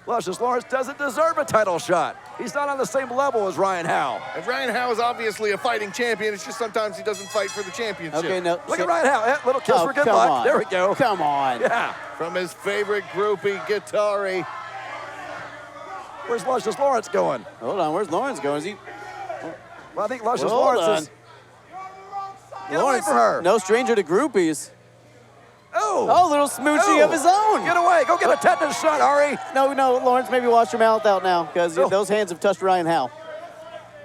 Luscious Lawrence doesn't deserve a title shot. He's not on the same level as Ryan Howe. And Ryan Howe is obviously a fighting champion. It's just sometimes he doesn't fight for the championship. Okay, no. Look at Ryan Howe. Little kiss for good luck. On. There we go. Come on. Yeah. From his favorite groupie, Arie. Where's Luscious Lawrence going? Hold on. Where's Lawrence going? Is he? Well, I think Luscious Lawrence is... Get away from her. No stranger to groupies. Oh, a little smoochie of his own. Get away. Go get a tetanus shot, Arie. No, Lawrence, maybe wash your mouth out now, because those hands have touched Ryan Howe.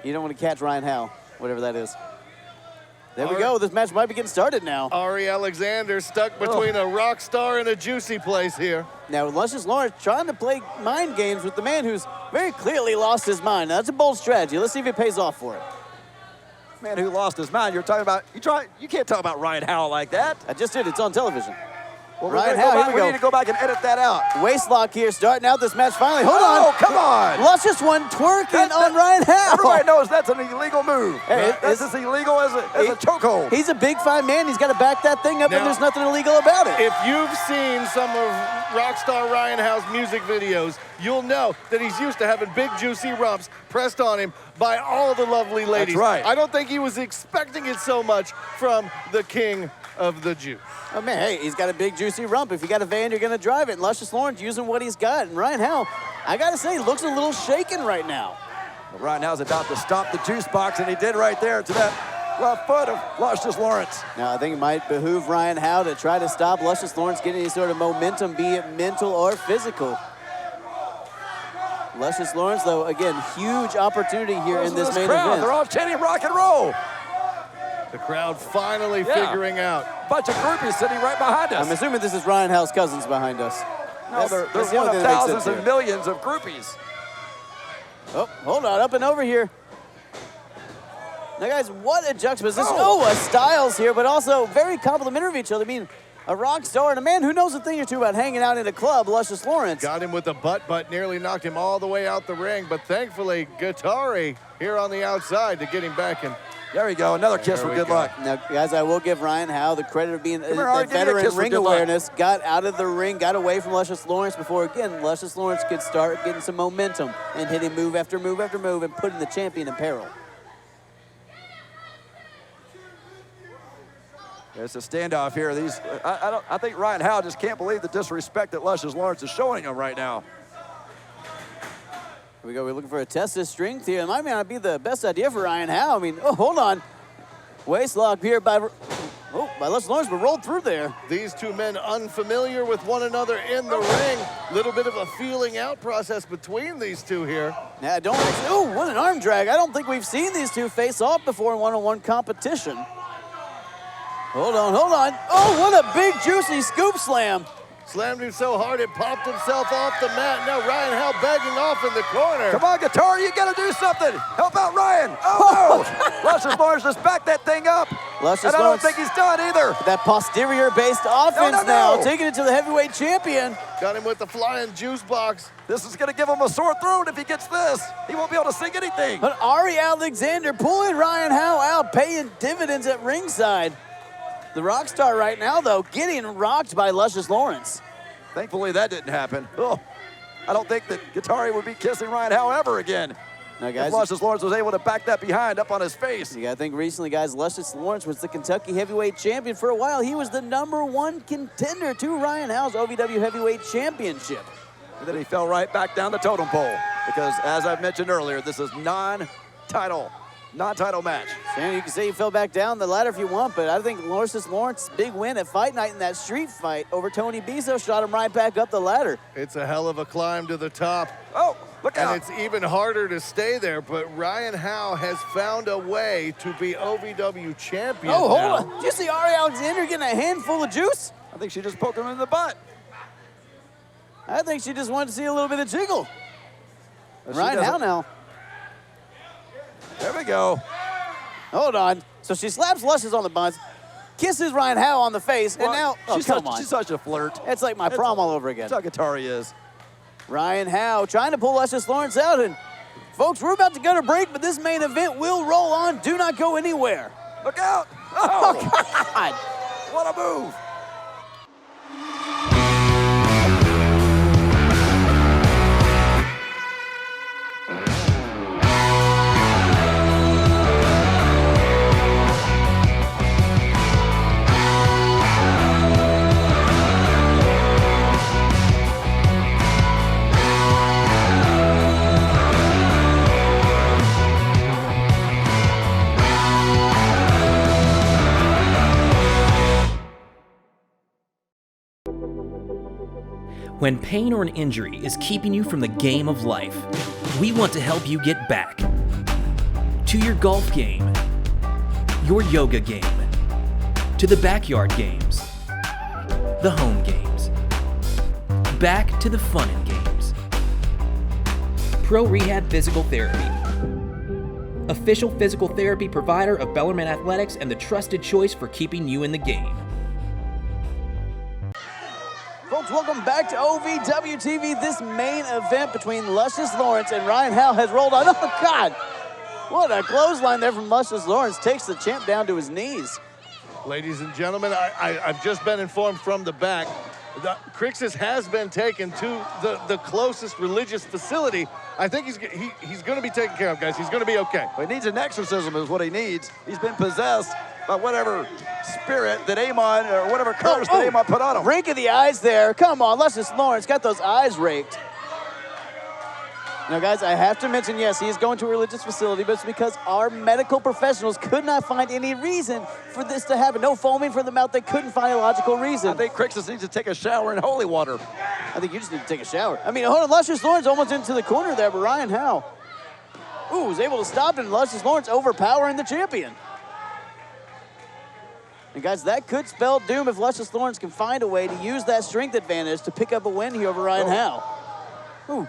You don't want to catch Ryan Howe, whatever that is. There we go. This match might be getting started now. Arie Alexander stuck between a rock star and a juicy place here. Now, Luscious Lawrence trying to play mind games with the man who's very clearly lost his mind. Now, that's a bold strategy. Let's see if it pays off for him. Man who lost his mind. You're talking about, you can't talk about Ryan Howe like that. I just did. It's on television. Well, Ryan Howe, here we go. We need to go back and edit that out. Waistlock here, starting out this match finally. Hold on. Oh, come on. Luscious one twerking on Ryan Howe. Everybody knows that's an illegal move. Hey, that's as illegal as a chokehold. He's a big fine man. He's got to back that thing up, and there's nothing illegal about it. If you've seen some of Rockstar Ryan Howe's music videos, you'll know that he's used to having big, juicy rumps pressed on him by all the lovely ladies. That's right. I don't think he was expecting it so much from the king of the juice. Oh, man, hey, he's got a big, juicy rump. If you got a van, you're going to drive it. And Luscious Lawrence using what he's got. And Ryan Howe, I got to say, looks a little shaken right now. Well, Ryan Howe's about to stomp the juice box, and he did right there to that left foot of Luscious Lawrence. Now, I think it might behoove Ryan Howe to try to stop Luscious Lawrence getting any sort of momentum, be it mental or physical. Luscious Lawrence, though, again, huge opportunity here in this main event. They're all chanting rock and roll. The crowd finally figuring out. Bunch of groupies sitting right behind us. I'm assuming this is Ryan Howe's cousins behind us. No, they're one of thousands and millions of groupies. Oh, hold on, up and over here. Now, guys, what a juxtaposition. Oh, a Styles here, but also very complimentary of each other. I mean, a rock star and a man who knows a thing or two about hanging out in a club, Luscious Lawrence. Got him with the butt, nearly knocked him all the way out the ring, but thankfully, Arie here on the outside to get him back in. There we go, another kiss for good luck. Now, guys, I will give Ryan Howe the credit of being Arie, veteran ring awareness. Got out of the ring, got away from Luscious Lawrence before, again, Luscious Lawrence could start getting some momentum and hitting move after move after move and putting the champion in peril. It's a standoff here. I think Ryan Howe just can't believe the disrespect that Luscious Lawrence is showing him right now. Here we go. We're looking for a test of strength here. It might not be the best idea for Ryan Howe. I mean, oh, hold on. Waistlock here by Luscious Lawrence, but rolled through there. These two men unfamiliar with one another in the ring. Little bit of a feeling out process between these two here. Now, oh, what an arm drag. I don't think we've seen these two face off before in one-on-one competition. Hold on. Oh, what a big, juicy scoop slam. Slammed him so hard it popped himself off the mat. Now Ryan Howe begging off in the corner. Come on, Guitar, you gotta do something. Help out Ryan. Oh no! Luscious Lawrence just backed that thing up. Luscious and I don't Lawrence, think he's done either. that posterior-based offense No. now, taking it to the heavyweight champion. Got him with the flying juice box. This is gonna give him a sore throat if he gets this. He won't be able to sing anything. But Arie Alexander pulling Ryan Howe out, paying dividends at ringside. The Rockstar right now, though, getting rocked by Luscious Lawrence. Thankfully, that didn't happen. Oh, I don't think that Guitar would be kissing Ryan Howe ever again. Now, guys, if Luscious Lawrence was able to back that behind up on his face. You gotta think recently, guys, Luscious Lawrence was the Kentucky heavyweight champion for a while. He was the #1 contender to Ryan Howe's OVW heavyweight championship. And then he fell right back down the totem pole because, as I've mentioned earlier, this is non-title match. Shannon, you can say you fell back down the ladder if you want, but I think Luscious Lawrence's big win at Fight Night in that street fight over Tony Bizzo shot him right back up the ladder. It's a hell of a climb to the top. Oh, look out. And it's even harder to stay there, but Ryan Howe has found a way to be OVW champion. Oh, hold now. on. Did you see Arie Alexander getting a handful of juice? I think she just poked him in the butt. I think she just wanted to see a little bit of jiggle. Well, Ryan Howe now. There we go. Hold on. So she slaps Luscious on the buns, kisses Ryan Howe on the face, and now, she's such a flirt. It's like my prom all over again. That's how Guitar is. Ryan Howe trying to pull Luscious Lawrence out, and folks, we're about to go to break, but this main event will roll on. Do not go anywhere. Look out. Oh, God. What a move. When pain or an injury is keeping you from the game of life, we want to help you get back to your golf game, your yoga game, to the backyard games, the home games, back to the fun and games. Pro Rehab Physical Therapy, official physical therapy provider of Bellarmine Athletics and the trusted choice for keeping you in the game. Folks, welcome back to OVW TV. This main event between Luscious Lawrence and Ryan Howe has rolled on. Oh, God. What a clothesline there from Luscious Lawrence. Takes the champ down to his knees. Ladies and gentlemen, I've just been informed from the back. Crixus has been taken to the closest religious facility. I think he's going to be taken care of, guys. He's going to be okay. Well, he needs an exorcism is what he needs. He's been possessed by whatever spirit that Amon, or whatever curse that Amon put on him. Rake of the eyes there. Come on, Luscious Lawrence got those eyes raked. Now, guys, I have to mention, yes, he is going to a religious facility, but it's because our medical professionals could not find any reason for this to happen. No foaming from the mouth. They couldn't find a logical reason. I think Crixus needs to take a shower in holy water. I think you just need to take a shower. I mean, hold on, Luscious Lawrence almost into the corner there, but Ryan Howe, was able to stop it, and Luscious Lawrence overpowering the champion. And guys, that could spell doom if Luscious Lawrence can find a way to use that strength advantage to pick up a win here over Ryan Howe. Ooh.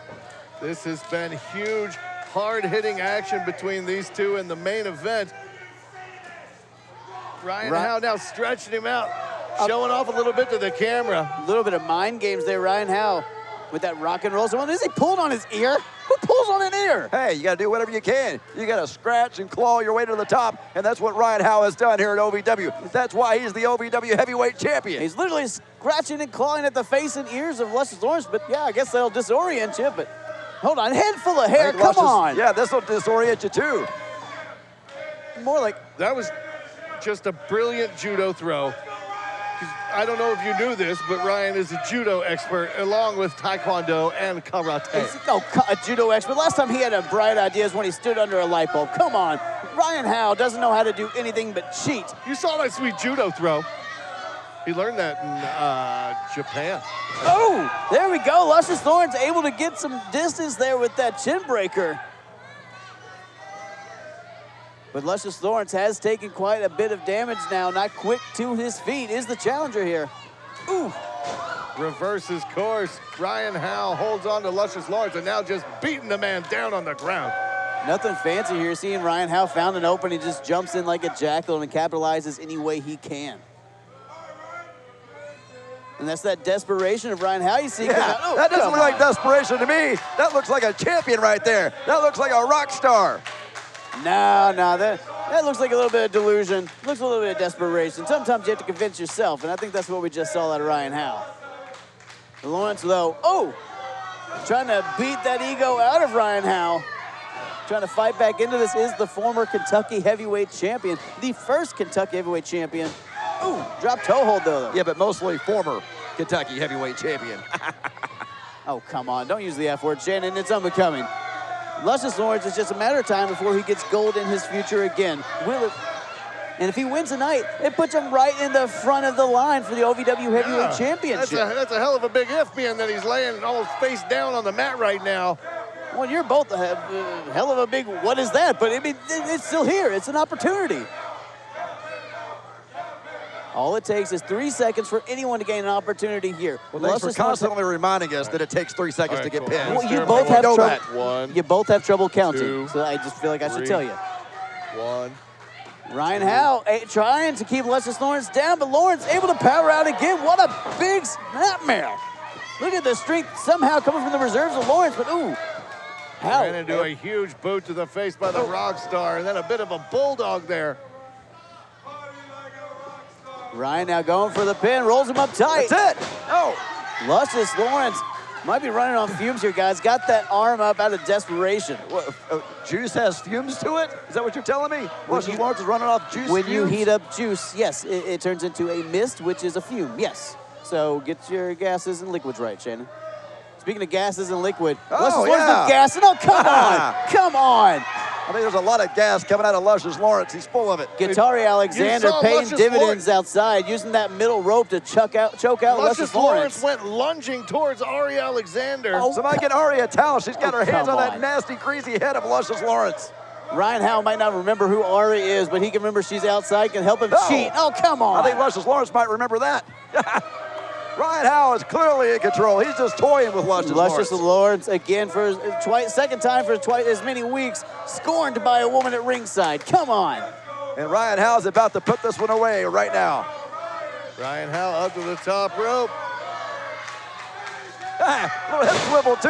This has been huge, hard-hitting action between these two in the main event. Ryan Howe now stretching him out, showing off a little bit to the camera. A little bit of mind games there, Ryan Howe, with that rock and roll. So is he pulled on his ear? Who pulls on an ear? Hey, you got to do whatever you can. You got to scratch and claw your way to the top, and that's what Ryan Howe has done here at OVW. That's why he's the OVW heavyweight champion. He's literally scratching and clawing at the face and ears of Luscious Lawrence, but yeah, I guess that'll disorient you, but hold on, head full of hair, come on. Yeah, this will disorient you too. More like... That was just a brilliant judo throw. I don't know if you knew this, but Ryan is a judo expert along with taekwondo and karate. He's a judo expert. Last time he had a bright idea is when he stood under a light bulb. Come on. Ryan Howe doesn't know how to do anything but cheat. You saw that sweet judo throw. He learned that in Japan. Oh, there we go. Luscious Lawrence able to get some distance there with that chin breaker. But Luscious Lawrence has taken quite a bit of damage now. Not quick to his feet is the challenger here. Ooh. reverses course. Ryan Howe holds on to Luscious Lawrence and now just beating the man down on the ground. Nothing fancy here. Seeing Ryan Howe found an opening, just jumps in like a jackal and capitalizes any way he can. And that's that desperation of Ryan Howe you see. Yeah, Oh, that doesn't look like desperation to me. That looks like a champion right there. That looks like a rock star. No, that looks like a little bit of delusion. Looks a little bit of desperation. Sometimes you have to convince yourself, and I think that's what we just saw out of Ryan Howe. Lawrence, though, trying to beat that ego out of Ryan Howe. Trying to fight back into this is the former Kentucky heavyweight champion, the first Kentucky heavyweight champion. Ooh, drop toe hold, though. Yeah, but mostly former Kentucky heavyweight champion. Oh, come on. Don't use the F word, Shannon. It's unbecoming. Luscious Lawrence, it's just a matter of time before he gets gold in his future again. Will it? And if he wins tonight, it puts him right in the front of the line for the OVW Heavyweight Championship. That's a hell of a big if, being that he's laying almost face down on the mat right now. Well, you're both a hell of a big what is that? But I mean, it's still here. It's an opportunity. All it takes is 3 seconds for anyone to gain an opportunity here. Well, thanks for constantly reminding us that it takes 3 seconds to get pinned. Well, you both have trouble. One, you both have trouble counting, 2, so I just feel like I should tell you. 1. Ryan Howe trying to keep Luscious Lawrence down, but Lawrence able to power out again. What a big snapmare. Look at the strength somehow coming from the reserves of Lawrence, but ooh. Howe. Ran into a huge boot to the face by the Rockstar, and then a bit of a bulldog there. Ryan now going for the pin, rolls him up tight. That's it. Oh. Luscious Lawrence might be running on fumes here, guys. Got that arm up out of desperation. What, juice has fumes to it? Is that what you're telling me? Luscious Lawrence is running off juice When fumes? you heat up juice, yes, it turns into a mist, which is a fume, yes. So get your gases and liquids right, Shannon. Speaking of gases and liquid, Luscious Lawrence is gassing. Oh, come on. Come on. I think there's a lot of gas coming out of Luscious Lawrence. He's full of it. Guitari Alexander paying dividends outside, using that middle rope to choke out Luscious Lawrence. Went lunging towards Arie Alexander. Oh, somebody get Arie a towel. She's got her hands on that nasty, greasy head of Luscious Lawrence. Ryan Howe might not remember who Arie is, but he can remember she's outside, can help him cheat. Oh, come on. I think Luscious Lawrence might remember that. Ryan Howe is clearly in control. He's just toying with Luscious Lawrence. Luscious Lawrence, again, for his second time for twice as many weeks, scorned by a woman at ringside. Come on. And Ryan Howe is about to put this one away right now. Ryan Howe up to the top rope. Little hip swivel, too.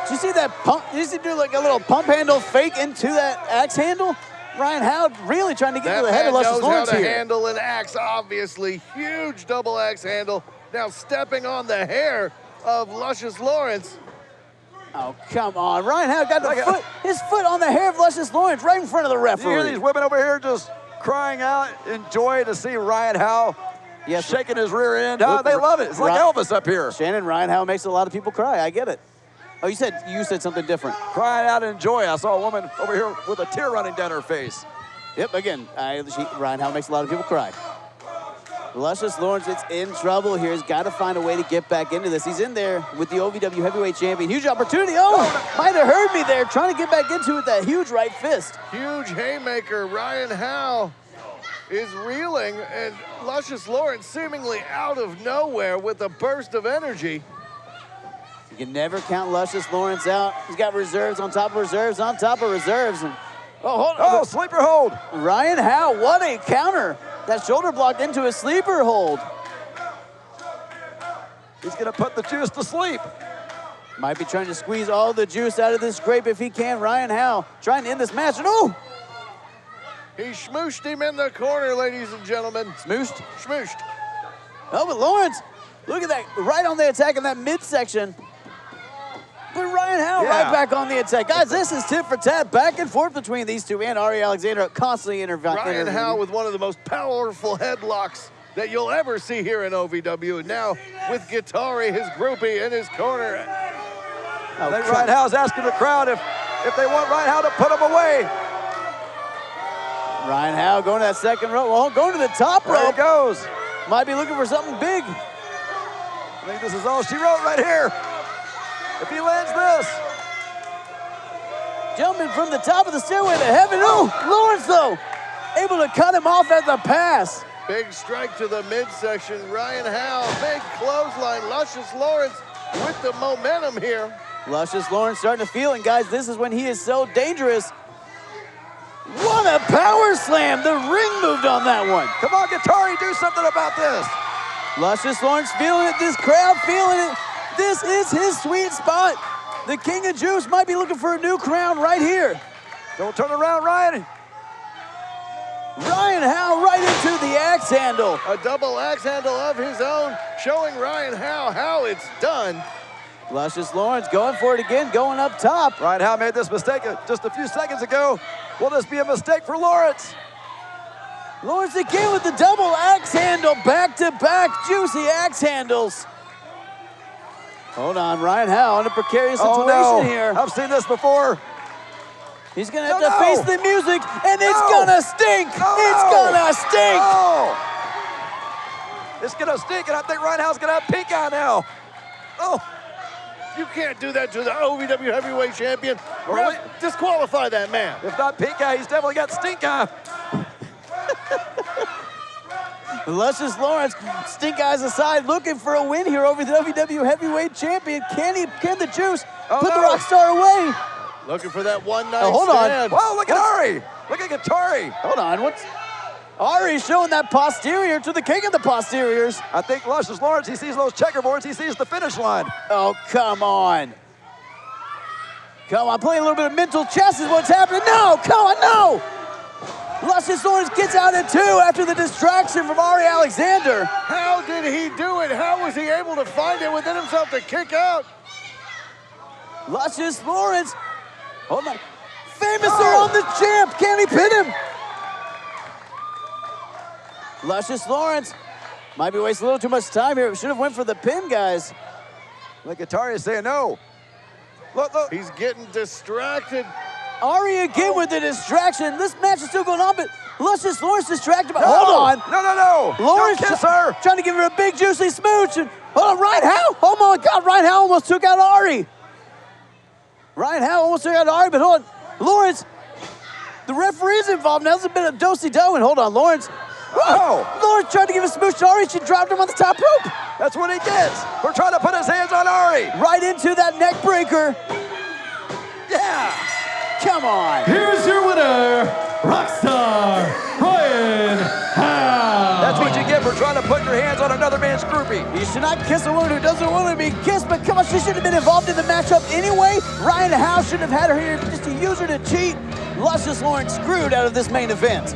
Did you see that pump? Did you see him do like a little pump handle fake into that axe handle? Ryan Howe really trying to get to the head of Luscious Lawrence here. That man knows how to handle an axe, obviously. Huge double axe handle. Now stepping on the hair of Luscious Lawrence. Oh, come on. Ryan Howe got his foot on the hair of Luscious Lawrence right in front of the referee. You hear these women over here just crying out in joy to see Ryan Howe shaking his rear end. Oh, they love it. It's like Elvis up here. Shannon, Ryan Howe makes a lot of people cry. I get it. Oh, you said something different. Crying out in joy. I saw a woman over here with a tear running down her face. Yep, again, Ryan Howe makes a lot of people cry. Luscious Lawrence is in trouble here. He's got to find a way to get back into this. He's in there with the OVW Heavyweight Champion. Huge opportunity. Oh, might have heard me there. Trying to get back into it with that huge right fist. Huge haymaker. Ryan Howe is reeling, and Luscious Lawrence seemingly out of nowhere with a burst of energy. You can never count Luscious Lawrence out. He's got reserves on top of reserves on top of reserves. And, hold on. Oh, sleeper hold. Ryan Howe, what a counter. That shoulder blocked into a sleeper hold. He's going to put the juice to sleep. Might be trying to squeeze all the juice out of this grape if he can. Ryan Howe trying to end this match. And he smooshed him in the corner, ladies and gentlemen. Smooshed? Smooshed. Oh, but Lawrence, look at that. Right on the attack in that midsection. But Ryan Howe right back on the attack. Guys, this is tit for tat, back and forth between these two, and Arie Alexander constantly intervening. Ryan Howe with one of the most powerful headlocks that you'll ever see here in OVW. And now with Guitari, his groupie, in his corner. I think Ryan Howe's asking the crowd if they want Ryan Howe to put him away. Ryan Howe going to that second rope. Well, going to the top rope. There he goes. Might be looking for something big. I think this is all she wrote right here. If he lands this. Jumping from the top of the stairway to heaven. Oh, Lawrence, though, able to cut him off at the pass. Big strike to the midsection. Ryan Howe, big clothesline. Luscious Lawrence with the momentum here. Luscious Lawrence starting to feel it, guys. This is when he is so dangerous. What a power slam. The ring moved on that one. Come on, Guitari, do something about this. Luscious Lawrence feeling it. This crowd feeling it. This is his sweet spot. The King of Juice might be looking for a new crown right here. Don't turn around, Ryan. Ryan Howe right into the axe handle. A double axe handle of his own, showing Ryan Howe how it's done. Luscious Lawrence going for it again, going up top. Ryan Howe made this mistake just a few seconds ago. Will this be a mistake for Lawrence? Lawrence again with the double axe handle, back-to-back juicy axe handles. Hold on, Ryan Howe in a precarious situation here. I've seen this before. He's gonna have to face the music, and it's gonna stink. It's gonna stink. It's gonna stink, and I think Ryan Howe's gonna have pink eye now. Oh. You can't do that to the OVW Heavyweight Champion. Or disqualify that man. If not pink eye, he's definitely got stink eye. Luscious Lawrence, stink eyes aside, looking for a win here over the OVW Heavyweight Champion. Can the Juice put the Rockstar away? Looking for that one-night hold stand. on. Whoa, look at Arie. Look at Guitari. Hold on. What's Arie showing that posterior to the king of the posteriors? I think Luscious Lawrence, he sees those checkerboards, he sees the finish line. Oh, come on. Come on, playing a little bit of mental chess is what's happening. No, come on, no. Luscious Lawrence gets out at 2 after the distraction from Arie Alexander. How did he do it? How was he able to find it within himself to kick out? Luscious Lawrence, hold on. Famouser on the champ, can he pin him? Luscious Lawrence might be wasting a little too much time here. Should have went for the pin, guys. Like Atari is saying no. Look. He's getting distracted. Arie again with the distraction. This match is still going on, but Luscious Lawrence distracted. Hold on. No. Lawrence don't kiss her. Trying to give her a big juicy smooch. And, hold on, Ryan Howe. Oh my God, Ryan Howe almost took out Arie. Hold on. Lawrence, the referee's involved now. There's a bit of do-si-do, and hold on, Lawrence. Lawrence tried to give a smooch to Arie. She dropped him on the top rope. That's what he gets. We're trying to put his hands on Arie. Right into that neck breaker. Yeah. Come on. Here's your winner, Rockstar Ryan Howe. That's what you get for trying to put your hands on another man's groupie. You should not kiss a woman who doesn't want to be kissed, but come on, she should have been involved in the matchup anyway. Ryan Howe shouldn't have had her here just to use her to cheat. Luscious Lawrence screwed out of this main event.